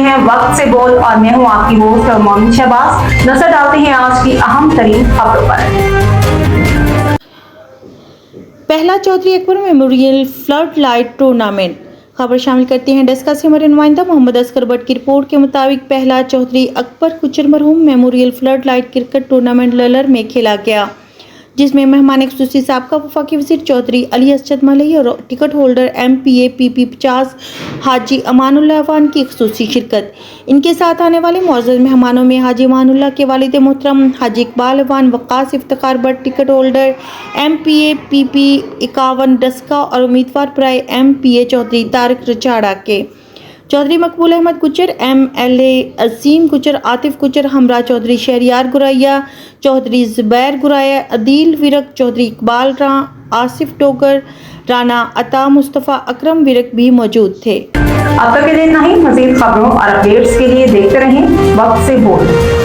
हैं वक्त से बोल और मैं हूं आपकी होस्ट मोमिन शहबाज। नजर डालते हैं आज की अहम तरीन खबरों पर। पहला Chaudhary Akbar memorial flood light tournament. खबर शामिल करते हैं डेस्का से हमारे नुमाइंदा मोहम्मद अस्कर भट्ट की रिपोर्ट के मुताबिक पहला चौधरी अकबर कुचर मरहूम memorial flood light cricket tournament Lalar में खेला गया, जिसमें मेहमान खुसूसी साबका वफाकी वज़ीर चौधरी अली असद मलही और टिकट होल्डर MPA PP 50 हाजी अमानुल्लाह अवान की खुसूसी शिरकत। इनके साथ आने वाले मुअज़्ज़ज़ मेहमानों में हाजी अमानुल्लाह के वालिद मोहतरम Haji Iqbal Awan, Waqas Iftikhar Bhatt ticket holder MPA PP 51 Daska और उम्मीदवार बराए MPA चौधरी तारिक रचाड़ा के चौधरी मकबूल अहमद कुचर, MLA अजीम कुचर, आतिफ कुचर, हमरा चौधरी शहरियार गुराया, चौधरी जुबैर गुराया, अदील विरक, चौधरी इकबाल रां, आसिफ डोगर, राना अता मुस्तफ़ा, अकरम विरक भी मौजूद थे। अब तक के लिए इतना ही। मज़ीद खबरों और अपडेट्स के लिए देखते रहें वक्त से बोल।